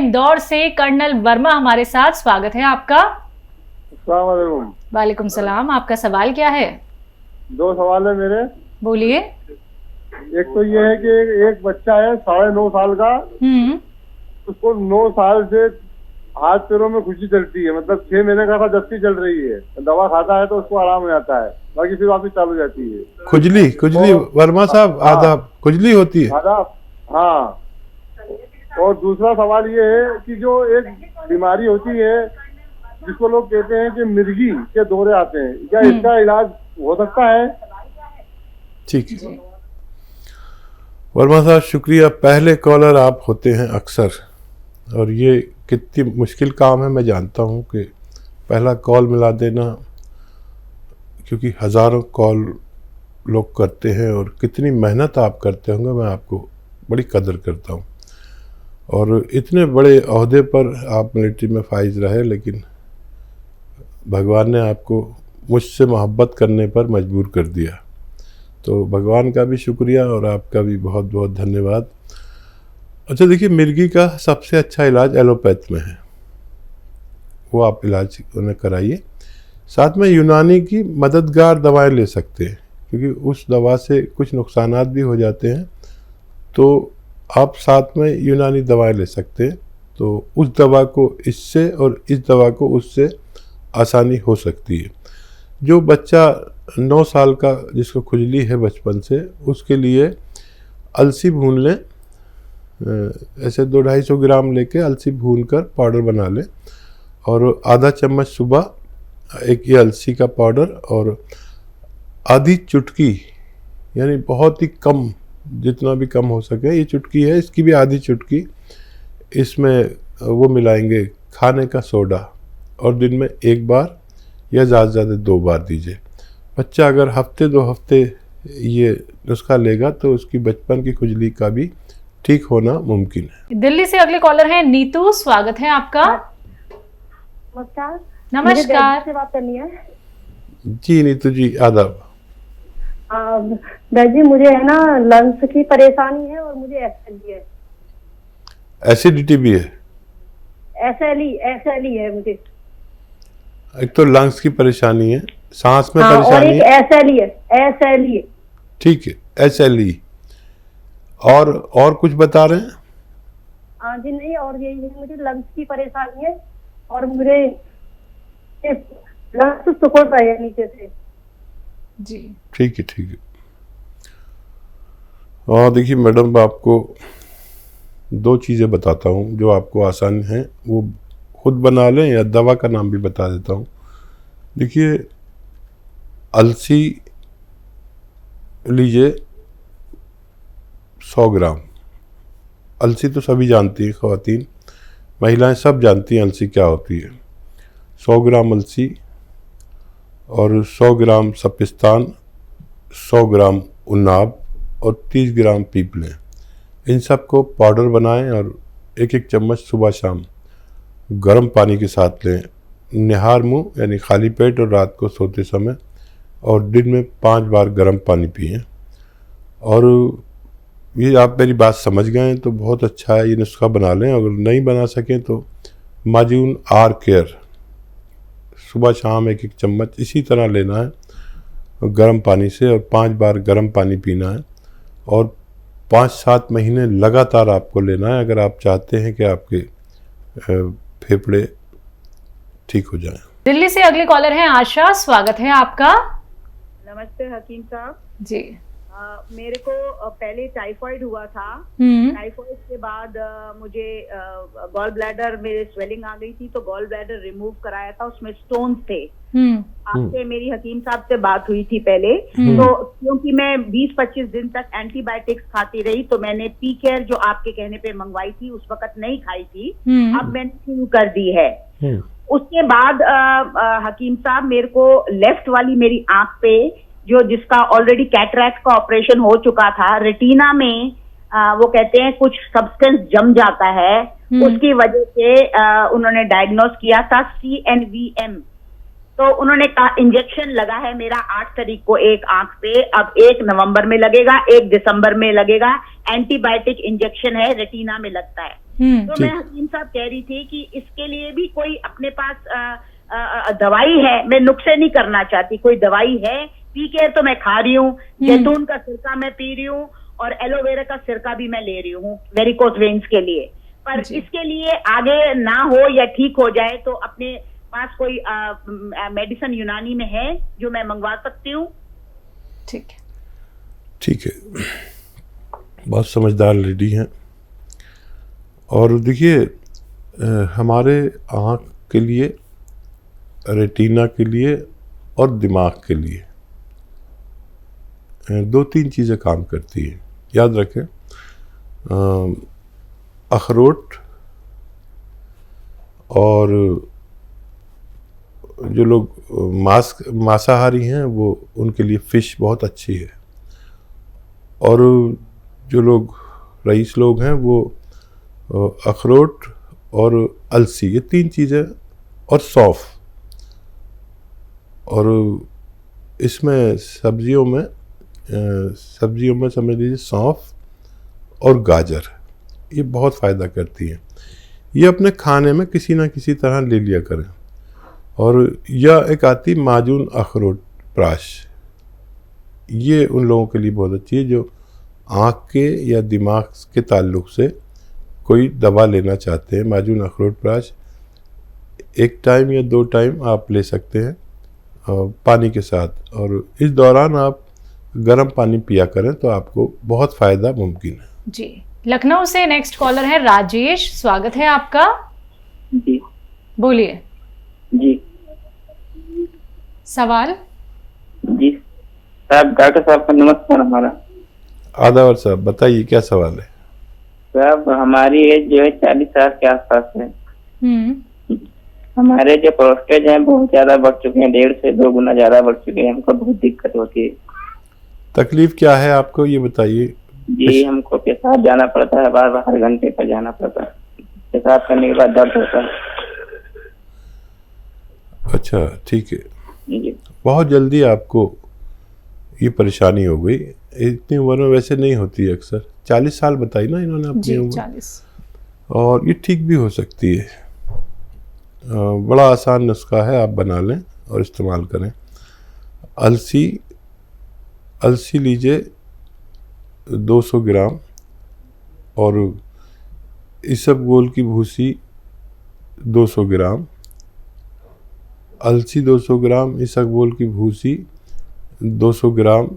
इंदौर से कर्नल वर्मा हमारे साथ, स्वागत है आपका। अस्सलाम वालेकुम। वालेकुम सलाम। आपका सवाल क्या है? दो सवाल है मेरे। बोलिए। एक तो ये है कि एक बच्चा है 9.5 साल का, उसको 9 साल से हाथ पैरों में खुशी चलती है, मतलब 6 महीने का दस्ती चल रही है, दवा खाता है तो उसको आराम हो जाता है, बाकी फिर वापस चालू हो जाती है खुजली वर्मा साहब, आदाब। खुजली होती है? आदाब। हाँ। और दूसरा सवाल ये है कि जो एक बीमारी होती है जिसको लोग कहते हैं कि मिर्गी के दौरे आते हैं, क्या इसका इलाज हो सकता है? ठीक है वर्मा साहब, शुक्रिया। पहले कॉलर आप होते हैं अक्सर, और ये कितनी मुश्किल काम है मैं जानता हूँ कि पहला कॉल मिला देना, क्योंकि हज़ारों कॉल लोग करते हैं और कितनी मेहनत आप करते होंगे मैं आपको बड़ी कदर करता हूँ। और इतने बड़े ओहदे पर आप मिलिट्री में फाइज रहे, लेकिन भगवान ने आपको मुझसे मोहब्बत करने पर मजबूर कर दिया, तो भगवान का भी शुक्रिया और आपका भी बहुत बहुत धन्यवाद। अच्छा देखिए, मिर्गी का सबसे अच्छा इलाज एलोपैथ में है, वो आप इलाज उन्हें कराइए। साथ में यूनानी की मददगार दवाएं ले सकते हैं, क्योंकि उस दवा से कुछ नुकसानात भी हो जाते हैं, तो आप साथ में यूनानी दवाएं ले सकते हैं, तो उस दवा को इससे और इस दवा को उससे आसानी हो सकती है। जो बच्चा 9 साल का जिसको खुजली है बचपन से, उसके लिए अलसी भून लें, ऐसे 200-250 ग्राम लेके अलसी भून कर पाउडर बना लें, और आधा चम्मच सुबह एक ये अलसी का पाउडर, और आधी चुटकी, यानी बहुत ही कम, जितना भी कम हो सके, ये चुटकी है, इसकी भी आधी चुटकी इसमें वो मिलाएंगे खाने का सोडा, और दिन में 1 बार या ज़्यादा से ज़्यादा 2 बार दीजिए। बच्चा अगर हफ्ते 2 हफ्ते ये नुस्खा लेगा तो उसकी बचपन की खुजली का भी ठीक होना मुमकिन है। दिल्ली से अगले कॉलर हैं नीतू, स्वागत है आपका। नमस्कार। नमस्कार। से बात करनी है जी नीतू जी, आदाब। जी मुझे है ना लंग्स की परेशानी है और मुझे एसएलई है। एसिडिटी भी है? एसएलई है मुझे। एक तो लंग्स की परेशानी है, सांस में और परेशानी एक एसएलई है। ठीक है, एसएलई। और कुछ बता रहे हैं? हाँ जी, नहीं, और यही है, मुझे लंग्स की परेशानी है और मुझे लंग्स सुकड़ रहे हैं नीचे से। जी ठीक है। और देखिए मैडम, आपको 2 चीज़ें बताता हूँ जो आपको आसान हैं, वो खुद बना लें या दवा का नाम भी बता देता हूँ। देखिए, अलसी लीजिए 100 ग्राम। अलसी तो सभी जानती हैं, ख़वातीन महिलाएं सब जानती हैं अलसी क्या होती है। 100 ग्राम अलसी और 100 ग्राम सपिस्तान, 100 ग्राम उन्नाब और 30 ग्राम पीपलें, इन सब को पाउडर बनाएं और 1-1 चम्मच सुबह शाम गर्म पानी के साथ लें, निहार मुँह यानी खाली पेट, और रात को सोते समय, और दिन में 5 बार गर्म पानी पिएं। और ये आप मेरी बात समझ गए हैं तो बहुत अच्छा है, ये नुस्खा बना लें। अगर नहीं बना सकें तो माजून आर केयर सुबह शाम 1-1 चम्मच इसी तरह लेना है गर्म पानी से, और 5 बार गर्म पानी पीना है, और 5-7 महीने लगातार आपको लेना है, अगर आप चाहते हैं कि आपके फेफड़े ठीक हो जाएं। दिल्ली से अगले कॉलर हैं आशा, स्वागत है आपका। नमस्ते हकीम साहब जी। मेरे को पहले टाइफाइड हुआ था। टाइफाइड के बाद मुझे गॉल ब्लैडर में स्वेलिंग आ गई थी, तो गॉल ब्लैडर रिमूव कराया था, उसमें स्टोन्स थे। आपसे मेरी हकीम साहब से बात हुई थी पहले, तो क्योंकि मैं 20-25 दिन तक एंटीबायोटिक्स खाती रही, तो मैंने पी केयर जो आपके कहने पे मंगवाई थी, उस वक्त नहीं खाई थी, अब मैंने शुरू कर दी है। उसके बाद हकीम साहब मेरे को लेफ्ट वाली मेरी आंख पे, जो जिसका ऑलरेडी कैटरैक्ट का ऑपरेशन हो चुका था, रेटिना में वो कहते हैं कुछ सब्सटेंस जम जाता है, उसकी वजह से उन्होंने डायग्नोस किया था CNVM। तो उन्होंने कहा इंजेक्शन लगा है मेरा 8 तारीख को एक आंख पे, अब 1 नवंबर में लगेगा, 1 दिसंबर में लगेगा। एंटीबायोटिक इंजेक्शन है, रेटिना में लगता है। तो मैं हकीम साहब कह रही थी कि इसके लिए भी कोई अपने पास दवाई है। मैं नुस्खे नहीं करना चाहती, कोई दवाई है पी केयर तो मैं खा रही हूँ, जैतून का सिरका मैं पी रही हूँ और एलोवेरा का सिरका भी मैं ले रही हूँ वेरिकोस वेन्स के लिए। पर इसके लिए आगे ना हो या ठीक हो जाए तो अपने पास कोई मेडिसिन यूनानी में है जो मैं मंगवा सकती हूँ? ठीक है, ठीक है, बहुत समझदार लेडी हैं। और देखिए हमारे आँख के लिए, रेटिना के लिए और दिमाग के लिए 2-3 चीज़ें काम करती है, याद रखें। अखरोट और जो लोग मांसाहारी हैं वो उनके लिए फ़िश बहुत अच्छी है। और जो लोग रईस लोग हैं वो अखरोट और अलसी, ये 3 चीज़ें, और सौंफ। और इसमें सब्जियों में समझ लीजिए सौंफ और गाजर, ये बहुत फ़ायदा करती है। ये अपने खाने में किसी ना किसी तरह ले लिया करें। और यह एक आती माजून अखरोट प्राश, ये उन लोगों के लिए बहुत अच्छी है जो आँख के या दिमाग के ताल्लुक़ से कोई दवा लेना चाहते हैं। माजून अखरोट प्राश 1 टाइम या 2 टाइम आप ले सकते हैं पानी के साथ, और इस दौरान आप गर्म पानी पिया करें तो आपको बहुत फ़ायदा मुमकिन है। जी, लखनऊ से नेक्स्ट कॉलर है राजेश, स्वागत है आपका। जी बोलिए जी सवाल। जी साहब, डॉक्टर साहब का नमस्कार। हमारा आदावर साहब बताइए क्या सवाल है। साहब हमारी एज जो है 40 साल के आसपास है। हमारे जो प्रोस्टेट हैं बहुत ज्यादा बढ़ चुके हैं, 1.5 से 2 गुना ज्यादा बढ़ चुके हैं। हमको बहुत दिक्कत होती है। तकलीफ क्या है आपको ये बताइए। जी हमको पेशाब जाना पड़ता है, बार हर घंटे पर जाना पड़ता है। पेशाब करने के बाद दर्द होता है। अच्छा ठीक है, जी बहुत जल्दी आपको ये परेशानी हो गई। इतनी उम्र में वैसे नहीं होती है अक्सर। 40 साल बताई ना इन्होंने अपनी उम्र, 40। और ये ठीक भी हो सकती है। बड़ा आसान नुस्खा है, आप बना लें और इस्तेमाल करें। अलसी लीजिए 200 ग्राम, और इसबगोल की भूसी 200 ग्राम। अलसी 200 ग्राम, इसबगोल की भूसी 200 ग्राम,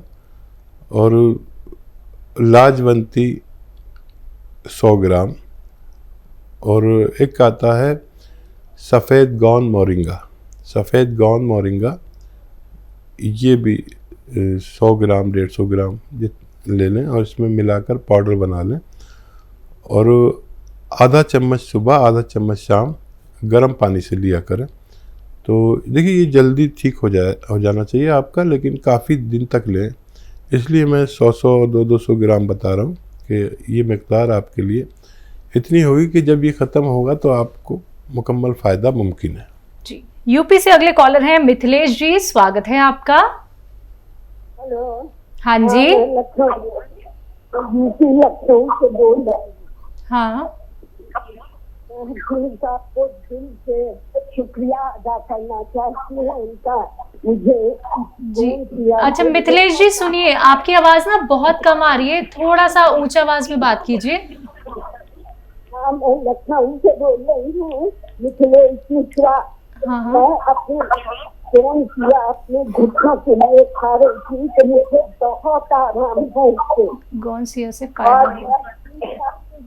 और लाजवंती 100 ग्राम, और एक आता है सफ़ेद गौन मोरिंगा, ये भी 100 ग्राम 150 ग्राम ले लें और इसमें मिलाकर पाउडर बना लें, और आधा चम्मच सुबह आधा चम्मच शाम गर्म पानी से लिया करें। तो देखिए ये जल्दी ठीक हो जाना चाहिए आपका, लेकिन काफ़ी दिन तक लें। इसलिए मैं 100 200 ग्राम बता रहा हूँ कि ये मकदार आपके लिए इतनी होगी कि जब ये ख़त्म होगा तो आपको मुकम्मल फ़ायदा मुमकिन है। जी, यूपी से अगले कॉलर हैं मिथिलेश जी, स्वागत है आपका। हेलो। हाँ जी। लखनऊ से बोल रहे हैं। हाँ, आपको दिल से शुक्रिया अदा करना चाहती हूँ उनका, मुझे जी। अच्छा मिथिलेश जी सुनिए, आपकी आवाज ना बहुत कम आ रही है, थोड़ा सा ऊंचा आवाज में बात कीजिए। हाँ मैं लखनऊ से बोल रही हूँ, मिथिलेश मिश्रा। मैं अपने फोन किया अपने घुटनों के लिए खा रही थी तो मुझे बहुत आराम है इससे। गौनसिया से फायदा है।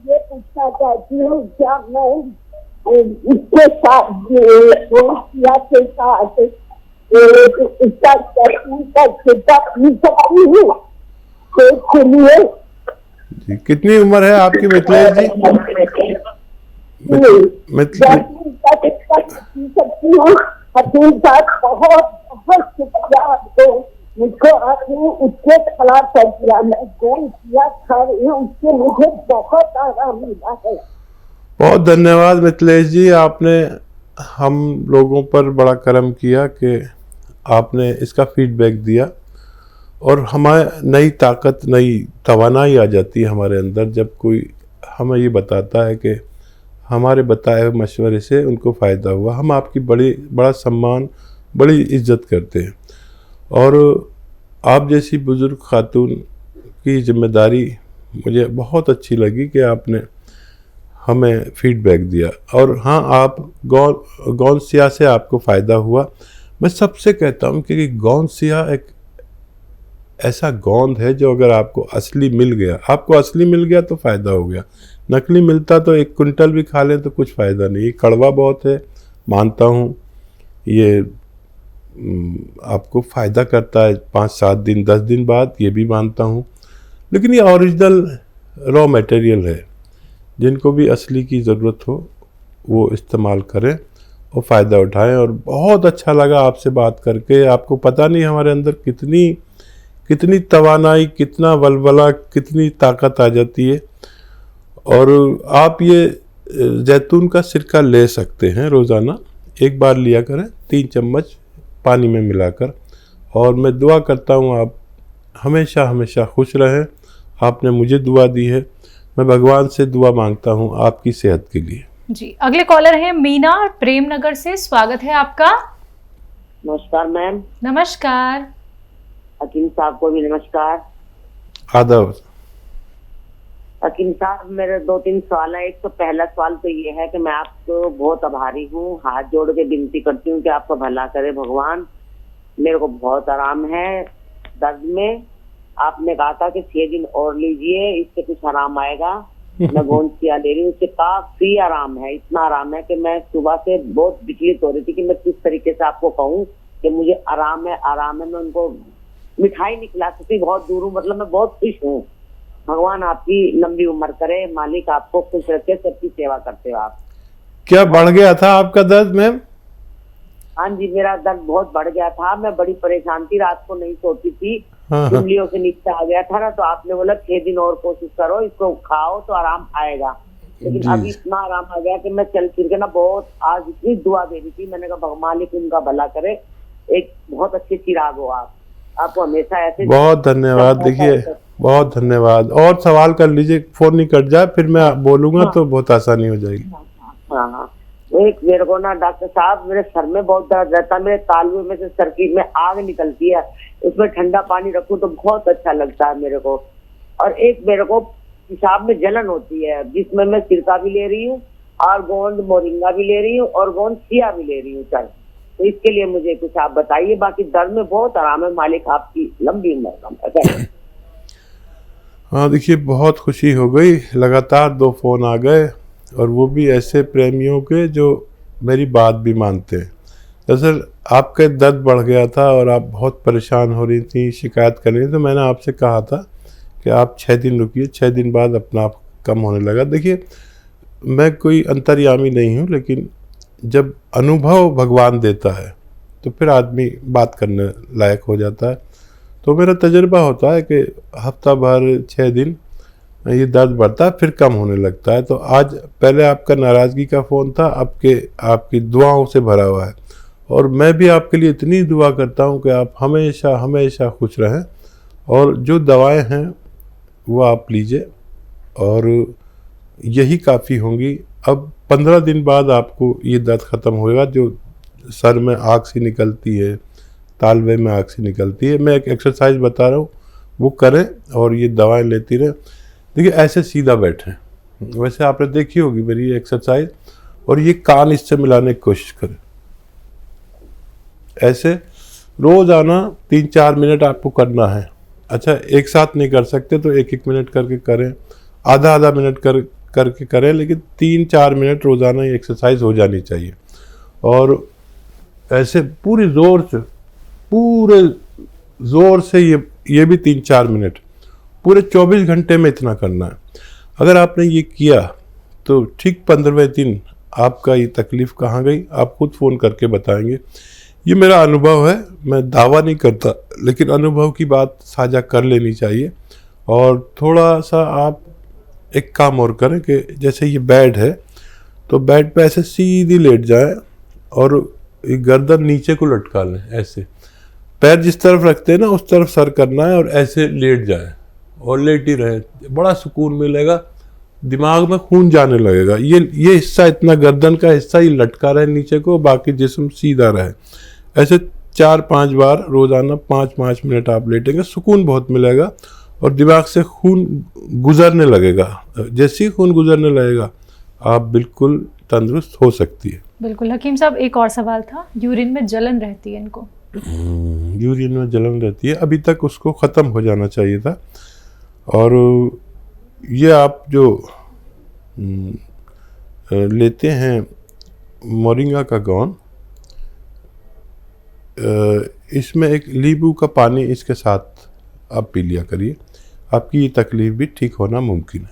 ये पूछना चाहती हूँ क्या मैं इसके साथ गौनसिया के साथ इसका छिड़का पी सकती हूँ पेट के लिए? जी कितनी उम्र है आपकी मिथिलेश जी? हकीम साहब बहुत शुक्रिया आपको, मुझको आपने उसके खिलाफ कर दिया। मैं गौनसिया खा रही हूँ, उससे मुझे बहुत आराम मिला है। बहुत धन्यवाद मिथिलेश जी, आपने हम लोगों पर बड़ा करम किया कि आपने इसका फीडबैक दिया, और हमारे नई ताकत नई तवानाई आ जाती है हमारे अंदर जब कोई हमें ये बताता है कि हमारे बताए हुए मशवरे से उनको फ़ायदा हुआ। हम आपकी बड़ा सम्मान, बड़ी इज्जत करते हैं। और आप जैसी बुज़ुर्ग खातून की ज़िम्मेदारी मुझे बहुत अच्छी लगी कि आपने हमें फीडबैक दिया। और हाँ, आप गोंद सिया से आपको फ़ायदा हुआ। मैं सबसे कहता हूँ कि गोंद सिया एक ऐसा गोंद है जो अगर आपको असली मिल गया तो फ़ायदा हो गया। नकली मिलता तो 1 कुंटल भी खा लें तो कुछ फ़ायदा नहीं। कड़वा बहुत है, मानता हूँ, ये आपको फ़ायदा करता है 5-7 दिन 10 दिन बाद, ये भी मानता हूँ, लेकिन ये ओरिजिनल रॉ मटेरियल है। जिनको भी असली की ज़रूरत हो वो इस्तेमाल करें और फ़ायदा उठाएं। और बहुत अच्छा लगा आपसे बात करके। आपको पता नहीं हमारे अंदर कितनी तवानाई, कितना वलवला, कितनी ताकत आ जाती है। और आप ये जैतून का सिरका ले सकते हैं रोज़ाना, 1 बार लिया करें 3 चम्मच पानी में मिलाकर। और मैं दुआ करता हूँ आप हमेशा हमेशा खुश रहें। आपने मुझे दुआ दी है, मैं भगवान से दुआ मांगता हूँ आपकी सेहत के लिए। जी, अगले कॉलर हैं मीना प्रेम नगर से। स्वागत है आपका। नमस्कार मैम। नमस्कार। हकीम साहब को भी नमस्कार। आदाब। हकीम साहब, मेरे 2-3 सवाल है। एक तो पहला सवाल तो ये है कि मैं आपको बहुत आभारी हूँ, हाथ जोड़ के विनती करती हूँ कि आपको भला करे भगवान। मेरे को बहुत आराम है दर्द में। आपने कहा था कि 6 दिन और लीजिए, इससे कुछ आराम आएगा। मैं गोंद सिया ले रही हूँ, उससे काफी आराम है। इतना आराम है कि मैं सुबह से बहुत विचलित हो रही थी कि मैं किस तरीके से आपको कहूँ कि मुझे आराम है। मैं उनको मिठाई नहीं खिला सकती, बहुत दूर हूँ, मतलब मैं बहुत खुश हूँ। भगवान आपकी लंबी उम्र करे, मालिक आपको खुश रखे, सबकी सेवा करते हो आप। क्या बढ़ गया था आपका दर्द मैम? हाँ जी, मेरा दर्द बहुत बढ़ गया था। मैं बड़ी परेशान थी, रात को नहीं सोती थी, उंगलियों से नीचे आ गया था ना। तो आपने बोला 6 दिन और कोशिश करो, इसको खाओ तो आराम आएगा। लेकिन अभी इतना आराम आ गया कि मैं चल फिर के ना बहुत, आज इतनी दुआ दे रही थी। मैंने कहा मालिक उनका भला करे, एक बहुत अच्छे चिराग हो आप। आपको हमेशा ऐसे। बहुत धन्यवाद। देखिए, बहुत धन्यवाद। और सवाल कर लीजिए, फोन नहीं कट जाए, फिर मैं बोलूंगा तो बहुत आसानी हो जाएगी। हाँ, एक मेरे को ना डॉक्टर साहब, मेरे सर में बहुत दर्द रहता है। मेरे तालुए में से सर की में आग निकलती है, उसमें ठंडा पानी रखूं तो बहुत अच्छा लगता है मेरे को। और एक मेरे को पेशाब में जलन होती है, जिसमें मैं सिरका भी ले रही हूँ और गोंद मोरिंगा भी ले रही हूँ और गोंद सिया भी ले रही हूँ सर। तो इसके लिए मुझे कुछ आप बताइए। बाकी दर्द में बहुत आराम है, मालिक आपकी लंबी उम्र। हाँ, देखिए, बहुत खुशी हो गई। लगातार 2 फोन आ गए, और वो भी ऐसे प्रेमियों के जो मेरी बात भी मानते हैं। दरअसल आपका दर्द बढ़ गया था और आप बहुत परेशान हो रही थी, शिकायत कर रही थी। तो मैंने आपसे कहा था कि आप 6 दिन रुकिए, 6 दिन बाद अपना आप कम होने लगा। देखिए, मैं कोई अंतर्यामी नहीं हूँ, लेकिन जब अनुभव भगवान देता है तो फिर आदमी बात करने लायक हो जाता है। तो मेरा तजुर्बा होता है कि हफ्ता भर 6 दिन ये दर्द बढ़ता है, फिर कम होने लगता है। तो आज पहले आपका नाराज़गी का फ़ोन था, आपकी दुआओं से भरा हुआ है। और मैं भी आपके लिए इतनी दुआ करता हूँ कि आप हमेशा हमेशा खुश रहें। और जो दवाएं हैं वो आप लीजिए, और यही काफ़ी होंगी। अब 15 दिन बाद आपको ये दर्द ख़त्म होएगा। जो सर में आग सी निकलती है, तालवे में आग सी निकलती है, मैं एक एक्सरसाइज बता रहा हूँ, वो करें और ये दवाएं लेती रहें। देखिए, ऐसे सीधा बैठें। वैसे आपने देखी होगी मेरी एक्सरसाइज, और ये कान इससे मिलाने की कोशिश करें। ऐसे रोज़ाना 3-4 मिनट आपको करना है। अच्छा, एक साथ नहीं कर सकते तो 1-1 मिनट करके करें, आधा मिनट करके करें, लेकिन 3-4 मिनट रोज़ाना ये एक्सरसाइज हो जानी चाहिए। और ऐसे पूरे ज़ोर से ये भी 3-4 मिनट पूरे 24 घंटे में इतना करना है। अगर आपने ये किया तो ठीक 15वें दिन आपका ये तकलीफ़ कहाँ गई आप खुद फ़ोन करके बताएंगे। ये मेरा अनुभव है, मैं दावा नहीं करता, लेकिन अनुभव की बात साझा कर लेनी चाहिए। और थोड़ा सा आप एक काम और करें कि जैसे ये बेड है, तो बेड पे ऐसे सीधी लेट जाए और गर्दन नीचे को लटका लें। ऐसे पैर जिस तरफ रखते हैं ना, उस तरफ सर करना है और ऐसे लेट जाए और लेट ही रहे। बड़ा सुकून मिलेगा, दिमाग में खून जाने लगेगा। ये हिस्सा, इतना गर्दन का हिस्सा ही लटका रहे नीचे को, बाकी जिस्म सीधा रहे। ऐसे 4-5 बार रोजाना 5-5 मिनट आप लेटेंगे, सुकून बहुत मिलेगा और दिमाग से खून गुजरने लगेगा। जैसे ही खून गुजरने लगेगा आप बिल्कुल तंदुरुस्त हो सकती है। बिल्कुल। हकीम साहब, एक और सवाल था, यूरिन में जलन रहती है इनको। यूरिन में जलन रहती है, अभी तक उसको ख़त्म हो जाना चाहिए था। और ये आप जो लेते हैं मोरिंगा का गौन, इसमें एक नींबू का पानी इसके साथ आप पी लिया करिए, आपकी ये तकलीफ भी ठीक होना मुमकिन है।